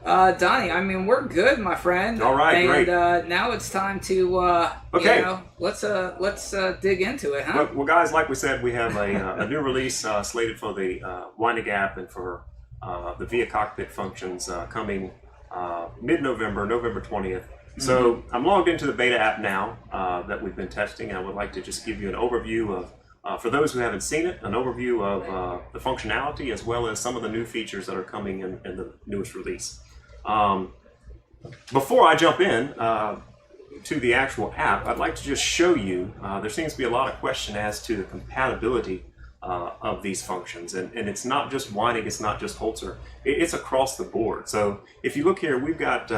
Donnie, I mean, we're good, my friend. All right, and, great. Now it's time to, let's dig into it, huh? Well, guys, like we said, we have a new release slated for the WEINIG app and for the ViaCockpit functions coming mid-November, November 20th. So I'm logged into the beta app now that we've been testing, and I would like to just give you an overview of, for those who haven't seen it, an overview of the functionality as well as some of the new features that are coming in the newest release. Before I jump in to the actual app, I'd like to just show you, there seems to be a lot of question as to the compatibility of these functions, and it's not just WEINIG, it's not just Holzer, it's across the board. So if you look here, we've got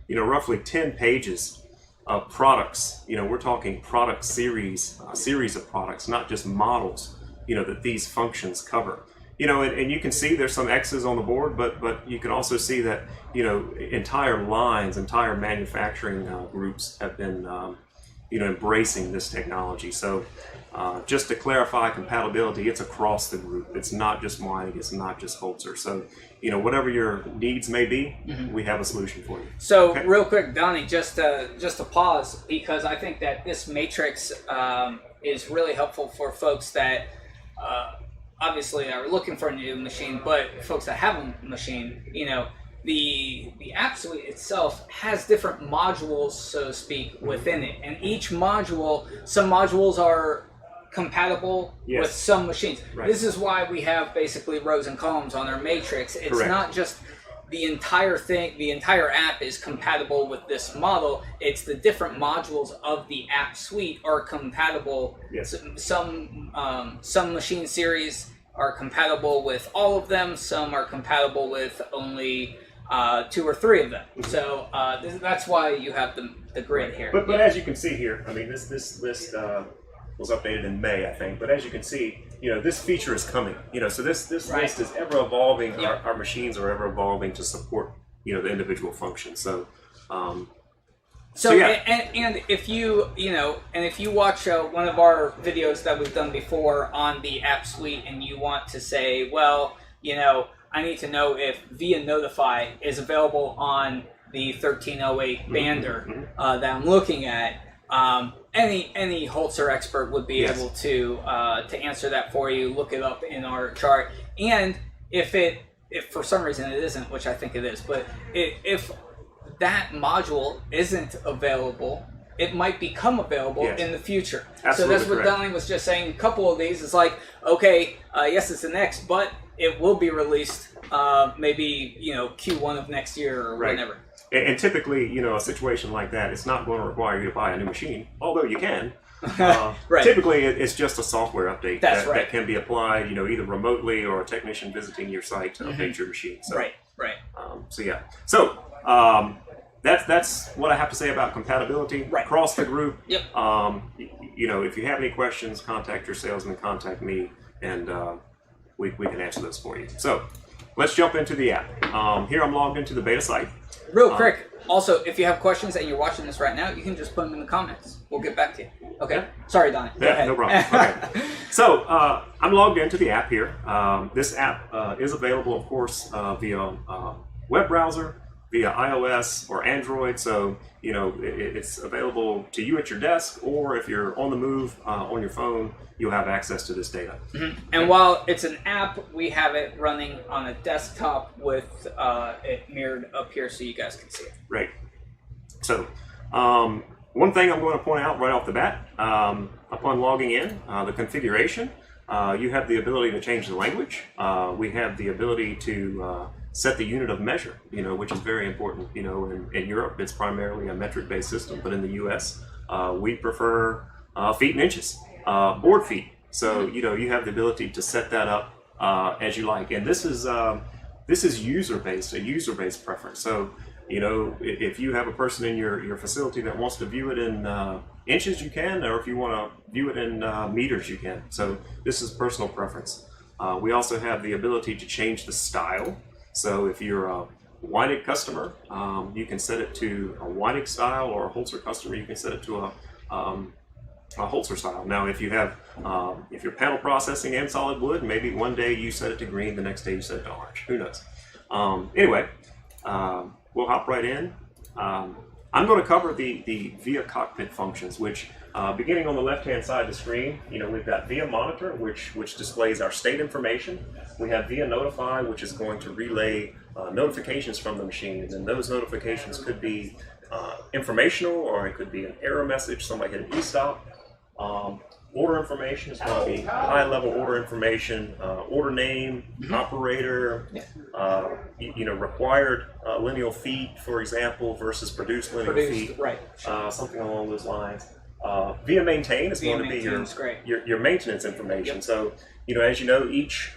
roughly 10 pages of products. We're talking product series of products, not just models, that these functions cover. And you can see there's some X's on the board, but you can also see that, entire lines, entire manufacturing groups have been, embracing this technology. So just to clarify compatibility, it's across the group. It's not just WEINIG, it's not just Holzer. So, whatever your needs may be, we have a solution for you. So real quick, Donnie, just to pause, because I think that this matrix is really helpful for folks that obviously are looking for a new machine, but folks that have a machine, the app suite itself has different modules, so to speak, within it. And each module, some modules are compatible with some machines. Right. This is why we have basically rows and columns on our matrix. It's not just the entire thing, the entire app is compatible with this model. It's the different modules of the app suite are compatible. Yes. Some machine series are compatible with all of them. Some are compatible with only 2 or 3 of them. So that's why you have the grid here. But as you can see here, I mean, this list was updated in May, I think. But as you can see, this feature is coming. So this list is ever evolving. Our machines are ever evolving to support the individual functions. So. And if you watch one of our videos that we've done before on the app suite, and you want to say, well, I need to know if Via Notify is available on the 1308 bander that I'm looking at. Any Holzer expert would be able to answer that for you. Look it up in our chart, and if for some reason it isn't, which I think it is, but if that module isn't available, it might become available in the future. Absolutely so that's what correct. Donnie was just saying. A couple of these is like, okay, yes, it's an X, but it will be released maybe Q1 of next year or whenever. And typically, a situation like that, it's not going to require you to buy a new machine, although you can. Typically, it's just a software update that can be applied, either remotely or a technician visiting your site to update your machine. So, that's what I have to say about compatibility across the group. Yep. If you have any questions, contact your salesman, contact me, and we can answer those for you. So let's jump into the app. Here I'm logged into the beta site. Real quick, also, if you have questions and you're watching this right now, you can just put them in the comments. We'll get back to you. Okay? Sorry, Donnie. Go ahead. No problem. Okay. So I'm logged into the app here. This app is available, of course, via web browser, via iOS or Android. So, it's available to you at your desk, or if you're on the move on your phone, you'll have access to this data. And while it's an app, we have it running on a desktop with it mirrored up here so you guys can see it. Right. So, one thing I'm going to point out right off the bat, upon logging in, the configuration, you have the ability to change the language. We have the ability to set the unit of measure, which is very important. In Europe, it's primarily a metric-based system, but in the U.S., we prefer feet and inches, board feet. So, you have the ability to set that up as you like. And this is user-based, a user-based preference. So, if you have a person in your facility that wants to view it in inches, you can, or if you want to view it in meters, you can. So this is personal preference. We also have the ability to change the style. So if you're a WEINIG customer, you can set it to a WEINIG style, or a Holzer customer, you can set it to a Holzer style. Now, if you have, if you're panel processing and solid wood, maybe one day you set it to green, the next day you set it to orange. Who knows? Anyway, we'll hop right in. I'm going to cover the ViaCockpit functions, which beginning on the left-hand side of the screen, we've got ViaMonitor, which displays our state information. We have ViaNotify, which is going to relay notifications from the machine, and those notifications could be informational, or it could be an error message, somebody hit an e-stop. Order information is going to be high-level order information, order name, operator, required lineal feet, for example, versus produced lineal feet, right? Something along those lines. Via maintain is going to be your maintenance information. So, as you know, each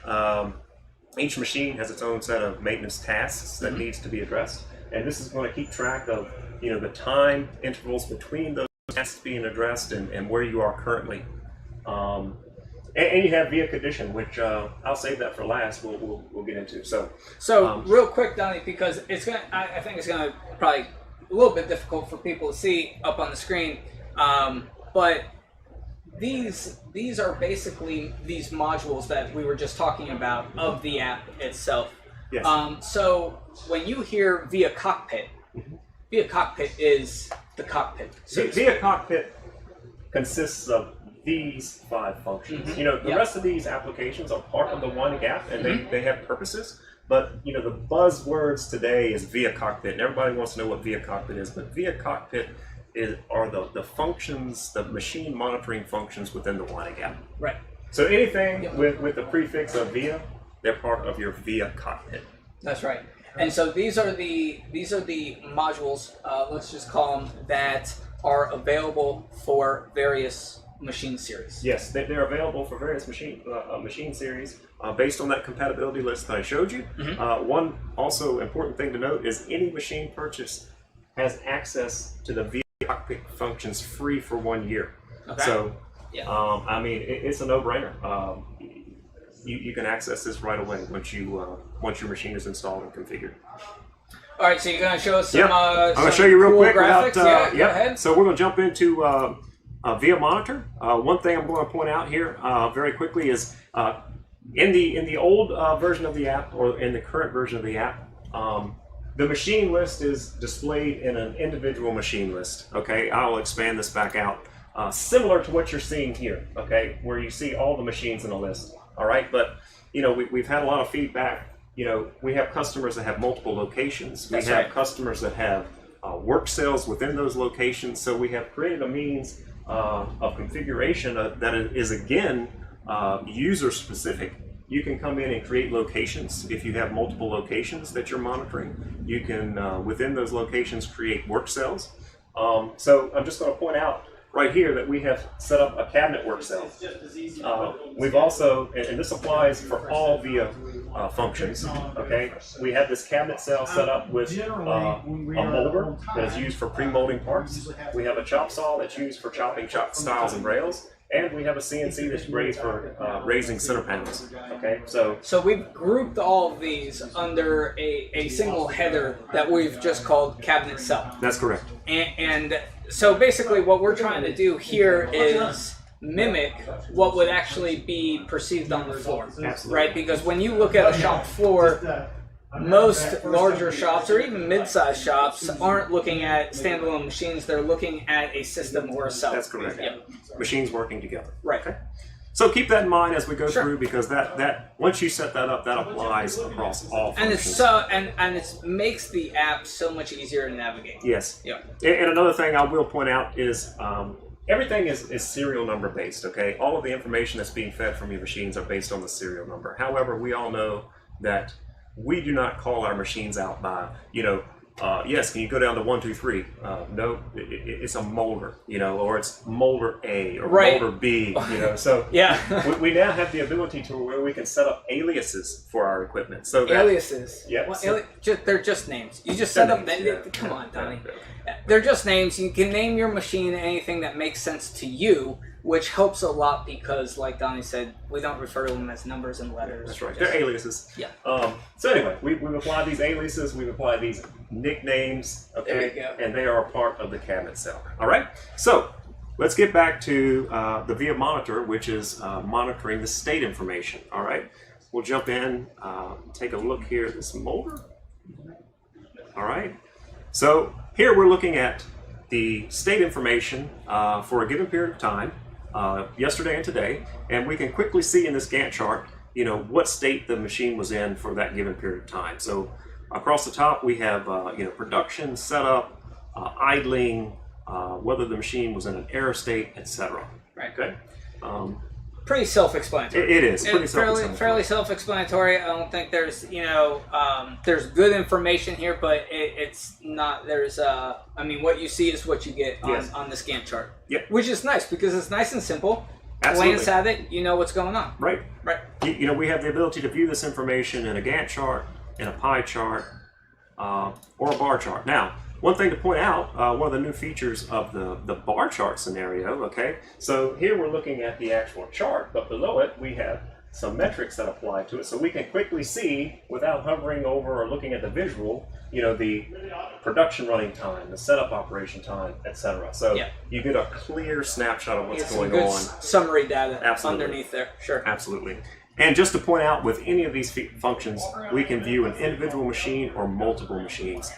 machine has its own set of maintenance tasks that needs to be addressed, and this is going to keep track of the time intervals between those tasks being addressed and where you are currently. And you have via condition, which I'll save that for last. We'll get into. So real quick, Donnie, because it's gonna. I think it's gonna probably a little bit difficult for people to see up on the screen. But these are basically these modules that we were just talking about of the app itself. Yes. So when you hear ViaCockpit, ViaCockpit is the cockpit. So ViaCockpit consists of these 5 functions. The rest of these applications are part of the WEINIG app, and they have purposes. But the buzzwords today is ViaCockpit, and everybody wants to know what ViaCockpit is. But ViaCockpit are the functions, the machine monitoring functions within the WEINIG app. Right. So anything with the prefix of Via, they're part of your ViaCockpit. That's right. And so these are the modules. Let's just call them that are available for various machine series. Yes, they're available for various machine series based on that compatibility list that I showed you. One also important thing to note is any machine purchase has access to the ViaCockpit functions free for 1 year. Okay. So, I mean, it's a no-brainer. You can access this right away once your machine is installed and configured. All right, so you're going to show us some. I'm going to show you real cool quick. Graphics. Go ahead. So we're going to jump into ViaMonitor. One thing I'm going to point out here very quickly is in the old version of the app, or in the current version of the app, the machine list is displayed in an individual machine list. Okay, I'll expand this back out, similar to what you're seeing here. Okay, where you see all the machines in a list. All right, but we've had a lot of feedback. We have customers that have multiple locations. We have customers that have work cells within those locations. So we have created a means of configuration that is, again, user specific. You can come in and create locations. If you have multiple locations that you're monitoring, you can, within those locations, create work cells. So I'm just going to point out right here that we have set up a cabinet work cell. We've also, and this applies for all Via functions, okay? We have this cabinet cell set up with a molder that is used for pre-molding parts. We have a chop saw that's used for chopping stiles and rails. And we have a CNC that's raised for raising center panels. Okay, so we've grouped all of these under a single header that we've just called cabinet cell. That's correct. And so basically, what we're trying to do here is mimic what would actually be perceived on the floor, right? Because when you look at a shop floor, most larger shops or even mid-sized shops aren't looking at standalone machines. They're looking at a system or a cell. That's correct. Yep. Machines working together. Right. Okay. So keep that in mind as we go through, because that once you set that up, that applies across all functions. And it's so and it makes the app so much easier to navigate. Yes. Yeah. And another thing I will point out is everything is serial number based. Okay. All of the information that's being fed from your machines are based on the serial number. However, we all know that we do not call our machines out by, yes, can you go down to 1, 2, 3? No, it's a molder, or it's molder A or molder B, So yeah, we now have the ability to where we can set up aliases for our equipment. So that, aliases. Yeah. Well, they're just names. You just set up. Come on, Donnie. They're just names. You can name your machine anything that makes sense to you, which helps a lot because, like Donnie said, we don't refer to them as numbers and letters. That's right. They're aliases. Yeah. So anyway, we've applied these aliases. We've applied these nicknames. Okay. There you go. And they are a part of the cabinet cell. All right. So let's get back to the ViaMonitor, which is monitoring the state information. All right. We'll jump in, take a look here at this molder. All right. So here we're looking at the state information for a given period of time, yesterday and today, and we can quickly see in this Gantt chart, what state the machine was in for that given period of time. So across the top we have, production, setup, idling, whether the machine was in an error state, etc. Right. Okay. Pretty self-explanatory. It is pretty self-explanatory. Fairly self-explanatory. I don't think there's, there's good information here, but it's not. There's, what you see is what you get on this Gantt chart. Yep. Which is nice because it's nice and simple. Absolutely. Glance at it, you know what's going on. Right. Right. We have the ability to view this information in a Gantt chart, in a pie chart, or a bar chart. Now, one thing to point out, one of the new features of the bar chart scenario, okay? So here we're looking at the actual chart, but below it we have some metrics that apply to it, so we can quickly see, without hovering over or looking at the visual, the production running time, the setup operation time, etc. So you get a clear snapshot of what's going on. Summary data Absolutely. Underneath there, sure. Absolutely. And just to point out, with any of these functions, we can view an individual machine or multiple machines.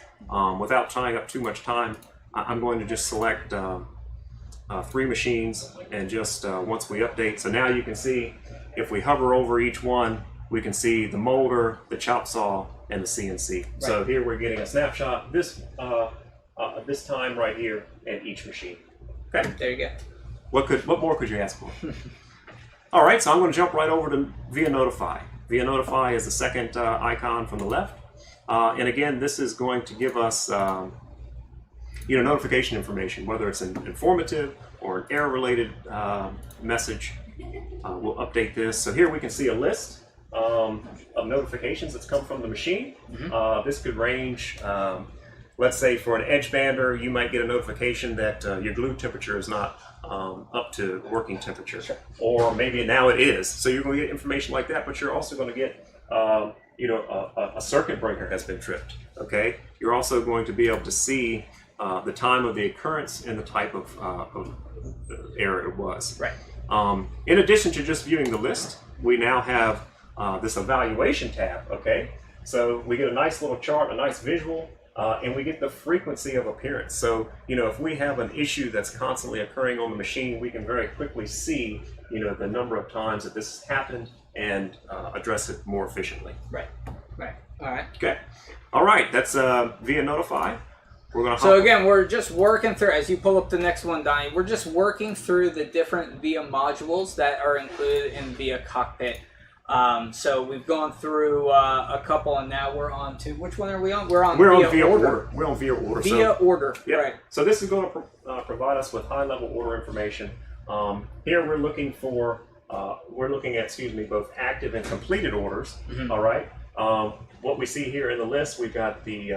Without tying up too much time, I'm going to just select 3 machines, and just once we update, so now you can see, if we hover over each one, we can see the molder, the chop saw, and the CNC. Right. So here we're getting a snapshot this time right here at each machine. Okay. There you go. What more could you ask for? All right, so I'm going to jump right over to ViaNotify. ViaNotify is the second icon from the left. And again, this is going to give us notification information, whether it's an informative or an error-related message. We'll update this. So here we can see a list of notifications that's come from the machine. This could range, let's say for an edge bander, you might get a notification that your glue temperature is not up to working temperature. Sure. Or maybe now it is. So you're going to get information like that, but you're also going to get a circuit breaker has been tripped. Okay, you're also going to be able to see the time of the occurrence and the type of error it was. Right. In addition to just viewing the list, we now have this evaluation tab. Okay, so we get a nice little chart, a nice visual, and we get the frequency of appearance. So if we have an issue that's constantly occurring on the machine, we can very quickly see the number of times that this has happened and address it more efficiently. Right. Right. All right. Okay. All right. That's ViaNotify. We're gonna. So again, we're just working through, as you pull up the next one, Donnie. We're just working through the different VIA modules that are included in ViaCockpit. So we've gone through a couple, and now we're on to, which one are we on? We're on Via Order. We're on Via Order. Via Order. Yep. Right. So this is going to provide us with high-level order information. Here we're looking for. We're looking at, both active and completed orders. All right. What we see here in the list, we've got the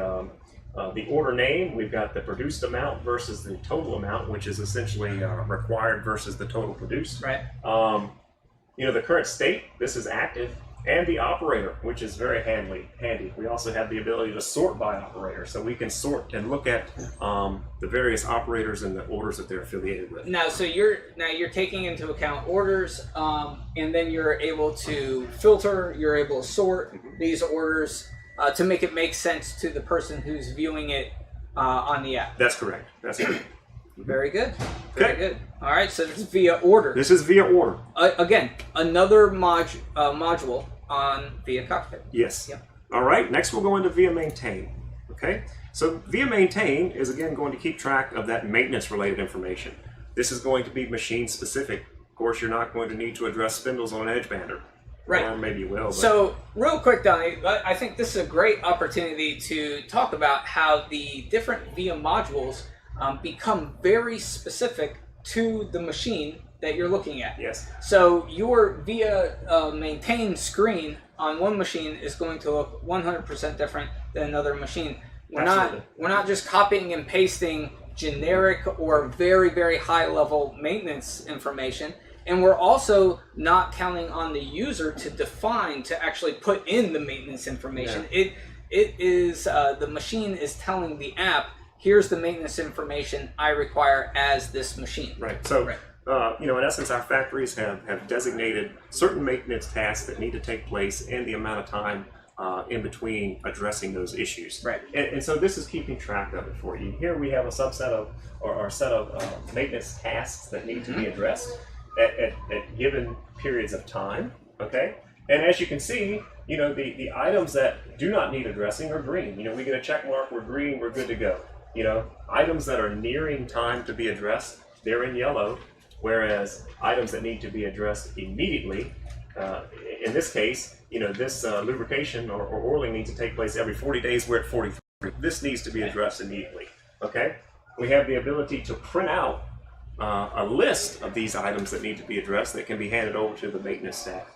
order name, we've got the produced amount versus the total amount, which is essentially required versus the total produced. Right. The current state, this is active, and the operator, which is very handy. We also have the ability to sort by operator, so we can sort and look at the various operators and the orders that they're affiliated with. Now, so you're taking into account orders, and then you're able to filter. You're able to sort these orders to make it make sense to the person who's viewing it on the app. That's correct. That's correct. Very good. Very good. All right, so this is Via Order. This is Via Order. Again, another module on ViaCockpit. Yes. Yep. All right, next we'll go into Via Maintain. Okay, so Via Maintain is again going to keep track of that maintenance-related information. This is going to be machine-specific. Of course, you're not going to need to address spindles on an edge bander. Right. Or maybe you will. But... So, real quick, Donnie, I think this is a great opportunity to talk about how the different Via modules become very specific to the machine that you're looking at. Yes. So your Via Maintain screen on one machine is going to look 100% different than another machine. We're not just copying and pasting generic or very, very high level maintenance information. And we're also not counting on the user to actually put in the maintenance information. Yeah. It is the machine is telling the app, here's the maintenance information I require as this machine. Right. So, in essence, our factories have designated certain maintenance tasks that need to take place and the amount of time in between addressing those issues. Right. And so this is keeping track of it for you. Here we have a subset of, or a set of maintenance tasks that need to be addressed at given periods of time, okay? And as you can see, you know, the items that do not need addressing are green. You know, we get a check mark, we're green, we're good to go. You know, items that are nearing time to be addressed, they're in yellow, whereas items that need to be addressed immediately, in this case, you know, this lubrication or oiling needs to take place every 40 days, we're at 43. This needs to be addressed immediately, okay? We have the ability to print out a list of these items that need to be addressed that can be handed over to the maintenance staff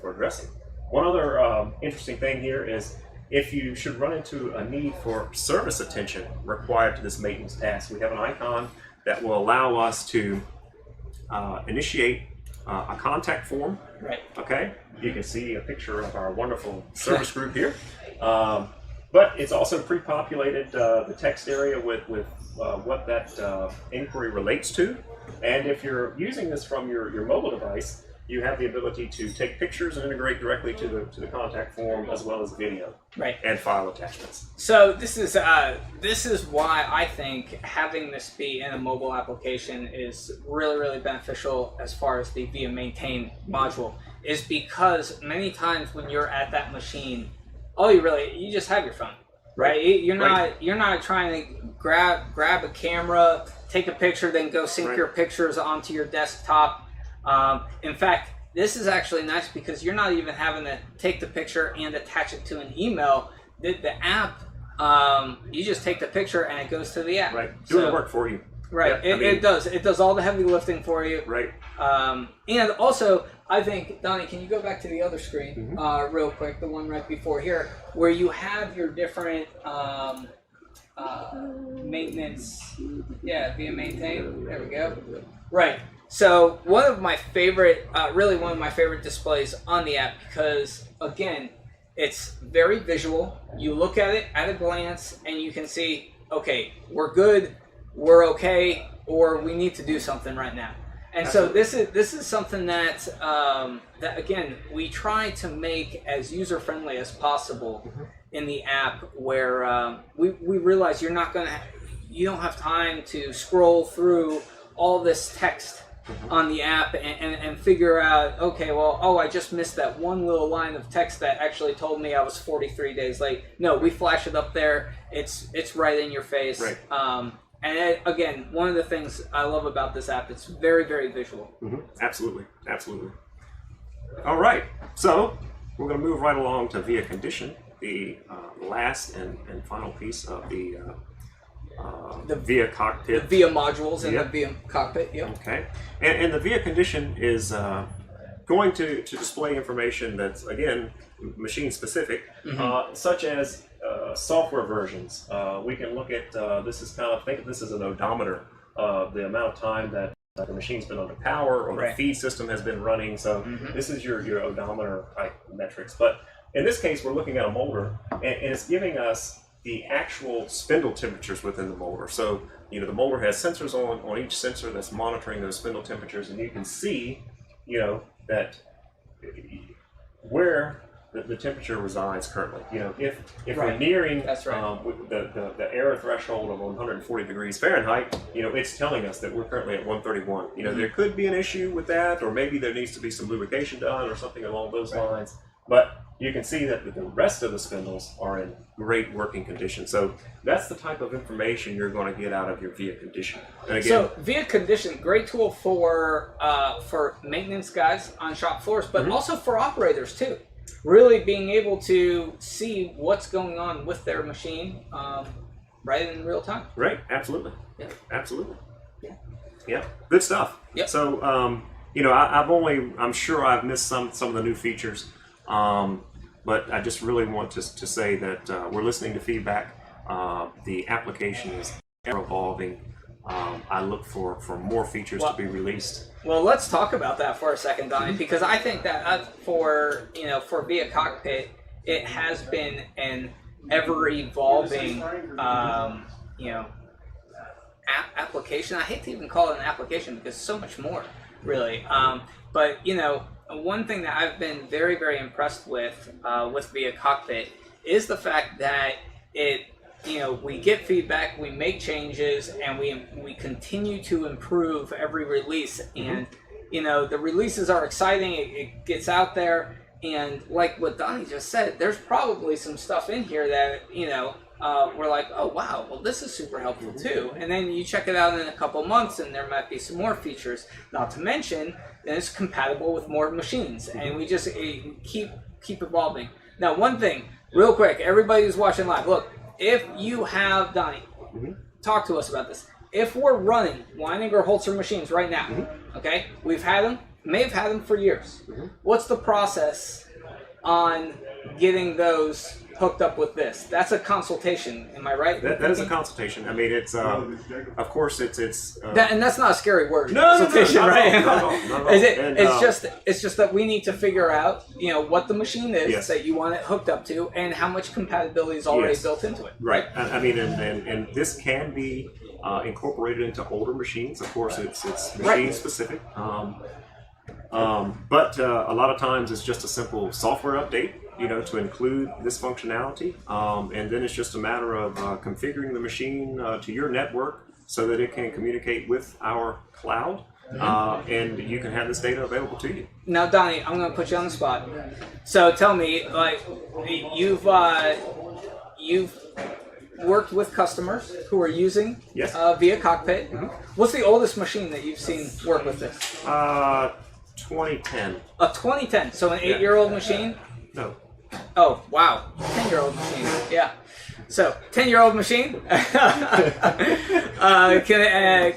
for addressing. One other interesting thing here is if you should run into a need for service attention required to this maintenance task, we have an icon that will allow us to initiate a contact form. Right. Okay, you can see a picture of our wonderful service group here. But it's also pre-populated the text area with what that inquiry relates to. And if you're using this from your mobile device, you have the ability to take pictures and integrate directly to the contact form as well as video, right, and file attachments. So this is why I think having this be in a mobile application is really beneficial as far as the ViaMaintain module, is because many times when you're at that machine, you just have your phone, right? You're not trying to grab a camera, take a picture, then go sync your pictures onto your desktop. In fact, this is actually nice because you're not even having to take the picture and attach it to an email. The app, you just take the picture and it goes to the app. Right, doing the work for you. Right, yeah, it does. It does all the heavy lifting for you. Right. And also, I think, Donnie, can you go back to the other screen real quick, the one right before here, where you have your different maintenance, ViaMaintain. There we go. Right. So one of my favorite displays on the app, because again, it's very visual. You look at it at a glance and you can see, okay, we're good, we're okay, or we need to do something right now. And Absolutely. So this is something that that again we try to make as user friendly as possible in the app, where we realize you don't have time to scroll through all this text on the app and figure out, okay, well, I just missed that one little line of text that actually told me I was 43 days late. No, we flash it up there. It's right in your face. Right. And again, one of the things I love about this app, it's very visual. Absolutely. All right, so we're going to move right along to ViaCondition, the last and final piece of the ViaCockpit. The Via modules and the ViaCockpit, yep. Okay. And the ViaCondition is going to display information that's, again, machine specific, such as software versions. We can look at, think of this as an odometer, the amount of time that the machine's been under power or the feed system has been running. So this is your odometer type metrics. But in this case, we're looking at a molder, and it's giving us the actual spindle temperatures within the molder. So, you know, the molder has sensors on each sensor that's monitoring those spindle temperatures, and you can see, you know, that where the temperature resides currently. You know, if we're nearing the error threshold of 140 degrees Fahrenheit, you know, it's telling us that we're currently at 131. You know, there could be an issue with that, or maybe there needs to be some lubrication done or something along those lines. But you can see that the rest of the spindles are in great working condition. So that's the type of information you're going to get out of your ViaCondition. And again, so ViaCondition, great tool for maintenance guys on shop floors, but also for operators too. Really being able to see what's going on with their machine right in real time. Right, absolutely. Yeah. Absolutely. Yeah. Yeah, good stuff. Yep. So, you know, I'm sure I've missed some of the new features. But I just really want to say that we're listening to feedback. The application is ever evolving. I look for more features to be released. Well, let's talk about that for a second, Donnie, because I think that for ViaCockpit, it has been an ever evolving application. I hate to even call it an application because it's so much more, really. But you know, one thing that I've been very, very impressed with ViaCockpit is the fact that we get feedback, we make changes, and we continue to improve every release. And the releases are exciting. It gets out there, and like what Donnie just said, there's probably some stuff in here that we're like, oh wow, well this is super helpful too. And then you check it out in a couple months, and there might be some more features. Not to mention that it's compatible with more machines, and we just keep evolving. Now, one thing, real quick, everybody who's watching live, look. If you have, Donnie, talk to us about this. If we're running WEINIG or Holzer machines right now, okay, we've had them, may have had them for years. What's the process on getting those hooked up with this? That's a consultation, am I right? That is a consultation. I mean, it's of course it's and that's not a scary word. Consultation, right? No. It's just that we need to figure out what the machine is that you want it hooked up to, and how much compatibility is already built into it. Right. I mean, and this can be incorporated into older machines. Of course, it's machine specific. But a lot of times it's just a simple software update, to include this functionality. And then it's just a matter of configuring the machine to your network so that it can communicate with our cloud. And you can have this data available to you. Now, Donnie, I'm going to put you on the spot. So tell me, like, you've worked with customers who are using ViaCockpit. What's the oldest machine that you've seen work with this? 2010. A 2010, so an 8-year-old machine? No. Oh, wow. 10-year-old machine, yeah. So, 10-year-old machine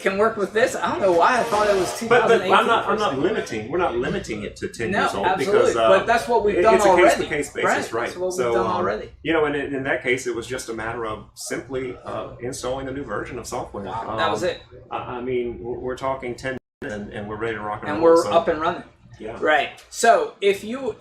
can work with this. I don't know why I thought it was 2008. But I'm not limiting. We're not limiting it to 10 years old. Absolutely. Because but that's what we've done already. It's a case-to-case basis, right? That's what we've done already. And in that case, it was just a matter of simply installing a new version of software. Wow, that was it. I mean, we're talking 10 and we're ready to rock and roll. And we're up and running. Yeah. Right. So if you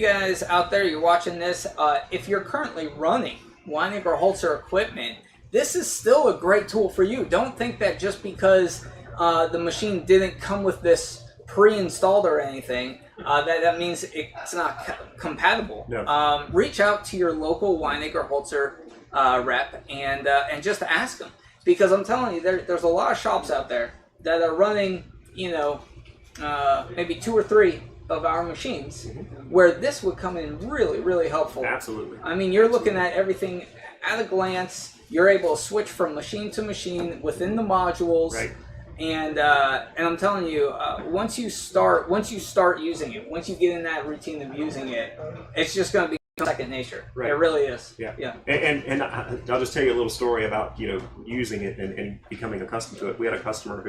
guys out there, you're watching this, if you're currently running WEINIG or Holzer equipment, this is still a great tool for you. Don't think that just because the machine didn't come with this pre-installed or anything, that means it's not compatible. No. Reach out to your local WEINIG or Holzer rep and just ask them, because I'm telling you, there's a lot of shops out there that are running, maybe 2 or 3 of our machines, where this would come in really, really helpful. Absolutely. I mean, you're looking at everything at a glance. You're able to switch from machine to machine within the modules. Right. And I'm telling you, once you start using it, once you get in that routine of using it, it's just going to be second nature. Right. It really is. Yeah. And I'll just tell you a little story about using it and becoming accustomed to it. We had a customer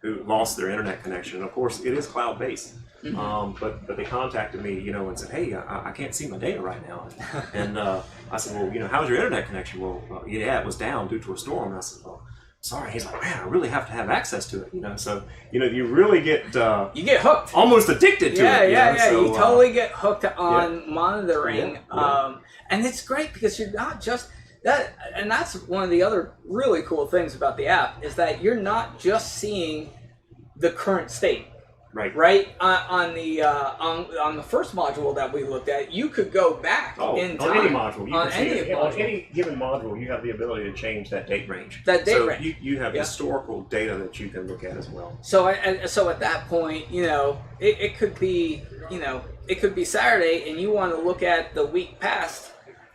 who lost their internet connection. Of course, it is cloud based, but they contacted me, and said, "Hey, I can't see my data right now." And I said, "Well, how's your internet connection?" "Well, yeah, it was down due to a storm." And I said, "Well, sorry." He's like, "Man, I really have to have access to it." So you really get you get hooked, almost addicted to it. Yeah. So, you totally get hooked on monitoring, and it's great because you're not just that. And that's one of the other really cool things about the app is that you're not just seeing the current state. Right. On the first module that we looked at, you could go back in time. On any module. On any given module, you have the ability to change that date range. You have historical data that you can look at as well. So at that point, it could be Saturday, and you want to look at the week past.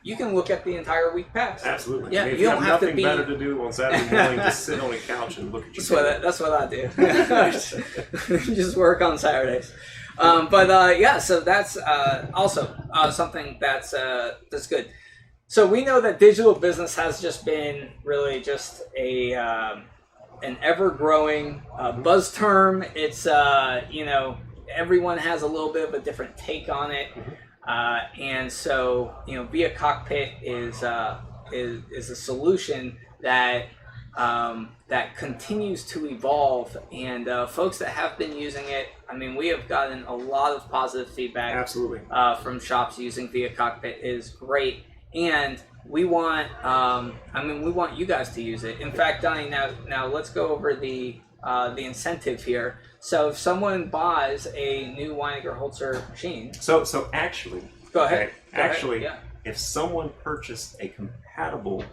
You can look at the entire week past. Absolutely. Yeah, I mean, you don't have nothing better to do on Saturday morning. Just sit on the couch and look at your That's what I do. Just work on Saturdays. So that's also something that's good. So we know that digital business has just been really just an ever-growing buzz term. It's everyone has a little bit of a different take on it. And so, ViaCockpit is a solution that continues to evolve, and folks that have been using it, I mean, we have gotten a lot of positive feedback. Absolutely. From shops using ViaCockpit is great, and we want you guys to use it. In fact, Donnie, now let's go over the the incentive here. So if someone buys a new Weinig Holzer machine, so actually, go ahead. Okay, actually, yeah. If someone purchased a compatible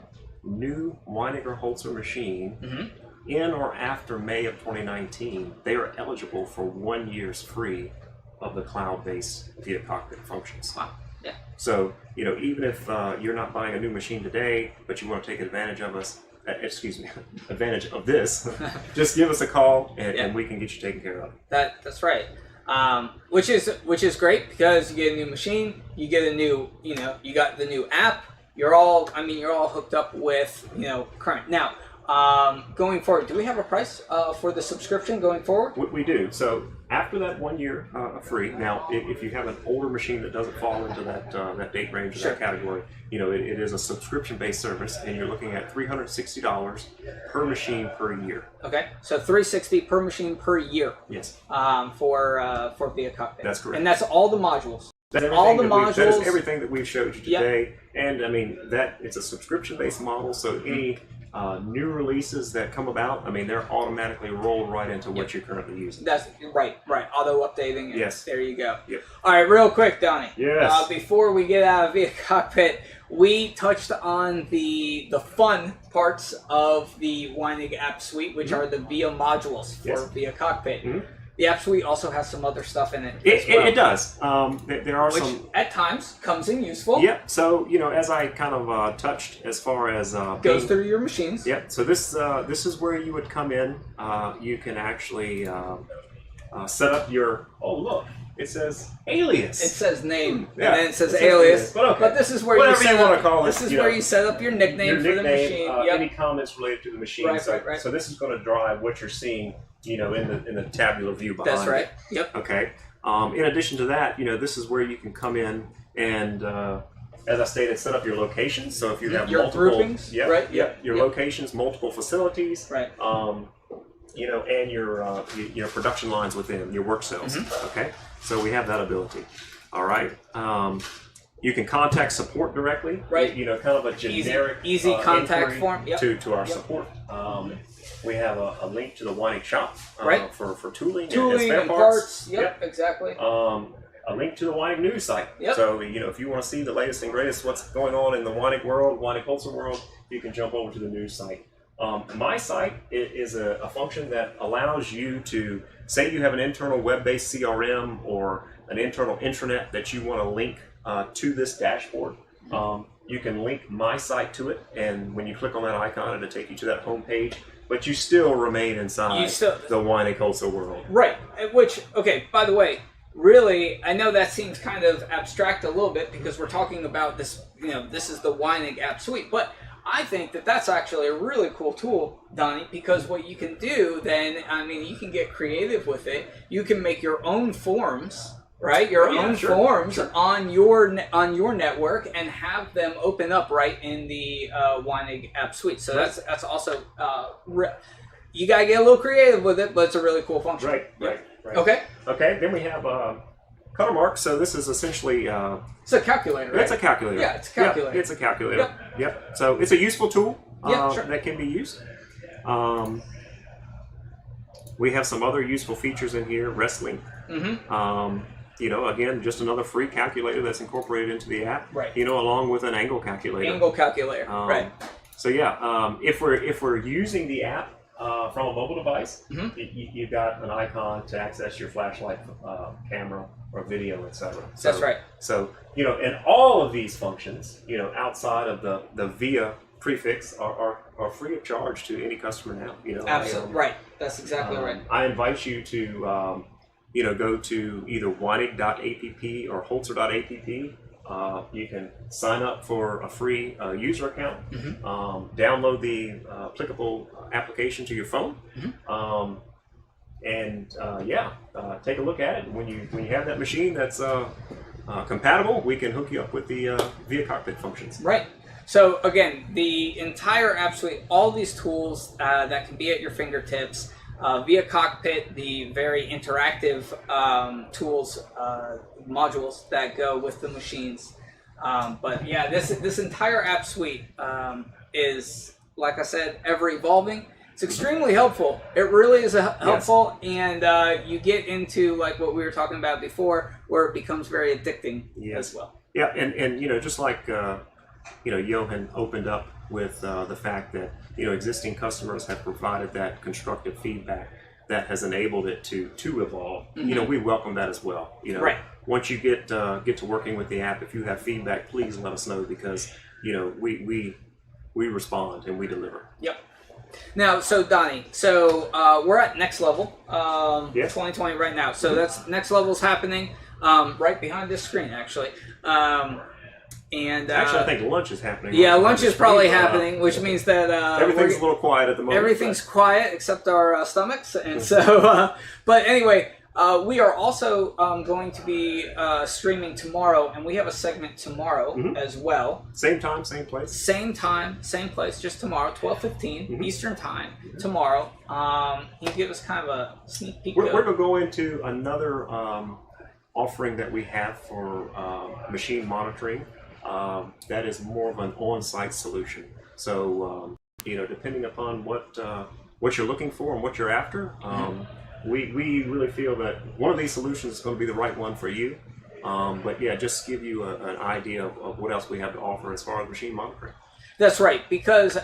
new Weinig Holzer machine in or after May of 2019, they are eligible for 1 year's free of the cloud-based ViaCockpit functions. Wow. Yeah. So, you know, even if you're not buying a new machine today, but you want to take advantage of advantage of this, just give us a call and we can get you taken care of. That's right. Which is great because you get a new machine, you get a new, you got the new app. You're all hooked up with, current. Now, going forward, do we have a price for the subscription going forward? We do. So after that 1 year free, now if you have an older machine that doesn't fall into that date range or that category, it is a subscription-based service, and you're looking at $360 per machine per year. Okay, so $360 per machine per year. Yes. For ViaCockpit. That's correct. And that's all the modules. That is everything that we've showed you today, and I mean it's a subscription-based model. So any new releases that come about, they're automatically rolled right into what you're currently using. That's right. Auto updating. Yes. There you go. Yep. All right, real quick, Donnie. Yes. Before we get out of ViaCockpit, we touched on the fun parts of the WEINIG app suite, which are the Via modules for ViaCockpit. The app suite also has some other stuff in it. It does. There are which some at times comes in useful. Yep. So as I kind of touched as far as goes through your machines. Yep. So this is where you would come in. You can actually set up your. Oh look, it says alias. It says name Yeah, and then it says alias. But okay. But this is where whatever you want to call it. This is where you set up your nickname for the machine. Any comments related to the machine. Right. So this is going to drive what you're seeing. In the tabular view behind. That's right. It. Yep. Okay. In addition to that, this is where you can come in and, as I stated, set up your locations. So if you have your multiple groupings, your locations, multiple facilities, right. And your production lines within your work cells. Okay. So we have that ability. All right. You can contact support directly. Right. Kind of a generic easy contact form. Yep. To our support. We have a link to the WEINIG shop for tooling and spare parts. Yep, exactly. A link to the WEINIG news site. Yep. So if you want to see the latest and greatest what's going on in the WEINIG world, WEINIG Holzer world, you can jump over to the news site. My site is a function that allows you to say you have an internal web-based CRM or an internal intranet that you want to link to this dashboard. You can link my site to it, and when you click on that icon, it'll take you to that home page. But you still remain inside the WEINIG Holzer world. Right. Which, okay, by the way, really, I know that seems kind of abstract a little bit because we're talking about this, this is the WEINIG app suite. But I think that that's actually a really cool tool, Donnie, because what you can do then, you can get creative with it. You can make your own forms. Right, your own forms on your network and have them open up right in the WEINIG app suite. So that's also you gotta get a little creative with it, but it's a really cool function. Right. Okay. Then we have color marks. So this is essentially it's a calculator. Right? It's a calculator. Yeah, it's a calculator. It's a calculator. Yep. So it's a useful tool that can be used. We have some other useful features in here. Wrestling. Again, just another free calculator that's incorporated into the app. Right. Along with an angle calculator. Right. So if we're using the app from a mobile device, you've got an icon to access your flashlight, camera, or video, etc. That's right. So and all of these functions, outside of the Via prefix, are free of charge to any customer now. Absolutely right. That's exactly right. I invite you to. Go to either weinig.app or holzer.app. You can sign up for a free user account, download the applicable application to your phone, take a look at it. When you have that machine that's compatible, we can hook you up with the ViaCockpit functions. Right. So again, the entire app suite, all these tools that can be at your fingertips. ViaCockpit, the very interactive tools, modules that go with the machines. This entire app suite is, like I said, ever evolving. It's extremely helpful. It really is helpful, and you get into like what we were talking about before, where it becomes very addicting as well. Yeah, and you know, just like you know, Johan opened up with the fact that, you know, existing customers have provided that constructive feedback that has enabled it to evolve. You know, we welcome that as well. You know, once you get to working with the app, if you have feedback, please let us know, because, you know, we respond and we deliver. Yep. Now, so Donnie, so we're at next level, 2020 right now. So that's next level's happening right behind this screen, actually. And actually, I think lunch is happening. Yeah, lunch is probably happening, which means that everything's a little quiet at the moment. Everything's quiet except our stomachs, and so. But anyway, we are also going to be streaming tomorrow, and we have a segment tomorrow as well. Same time, same place. Same time, same place. Just tomorrow, 12:15 Eastern time. Tomorrow. Can you give us kind of a sneak peek? We're going to go into another offering that we have for machine monitoring. That is more of an on-site solution. So, you know, depending upon what you're looking for and what you're after, we really feel that one of these solutions is going to be the right one for you. But yeah, just give you an idea of what else we have to offer as far as machine monitoring. That's right, because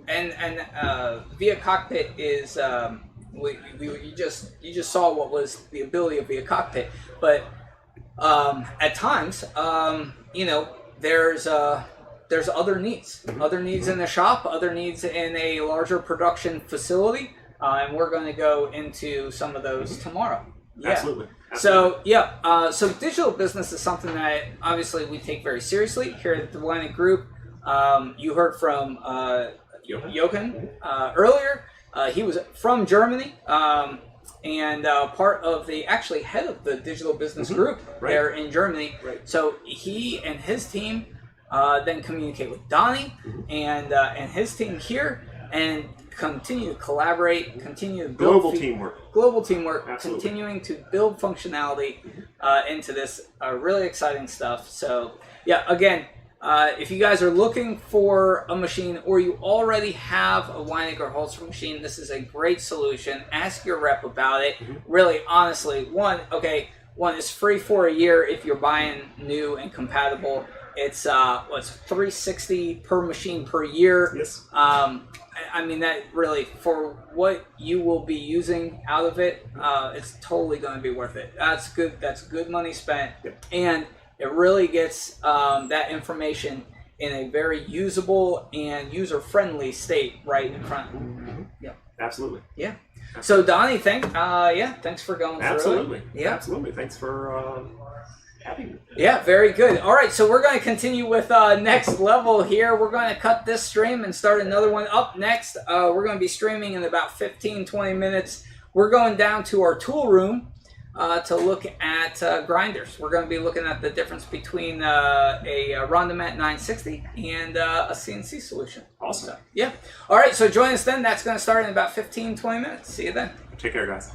ViaCockpit is you just saw what was the ability of ViaCockpit, but at times, you know, there's other needs, in the shop, other needs in a larger production facility, and we're going to go into some of those tomorrow. Yeah. Absolutely. So yeah, so digital business is something that obviously we take very seriously here at the WEINIG Group. You heard from Jochen earlier. He was from Germany. And part of the actually head of the digital business group there in Germany. So he and his team then communicate with Donnie and his team here, and continue to collaborate, continue to build global teamwork, Absolutely. continuing to build functionality into this really exciting stuff. So yeah, again, if you guys are looking for a machine, or you already have a WEINIG or Holster machine, this is a great solution. Ask your rep about it. Really, honestly, one, it's free for a year if you're buying new and compatible. It's what's $360 per machine per year. Yes. I mean, that really, for what you will be using out of it, it's totally going to be worth it. That's good. That's good money spent, and it really gets that information in a very usable and user-friendly state right in front. Yeah. Absolutely. Yeah. So Donnie, thanks for going through. Absolutely. Yeah. Absolutely. Thanks for having me. Yeah, very good. All right, so we're going to continue with next level here. We're going to cut this stream and start another one up next. We're going to be streaming in about 15-20 minutes. We're going down to our tool room to look at grinders. We're going to be looking at the difference between a Rondomat 960 and a CNC solution. Awesome. So, yeah. All right, so join us then. That's going to start in about 15-20 minutes. See you then. Take care, guys.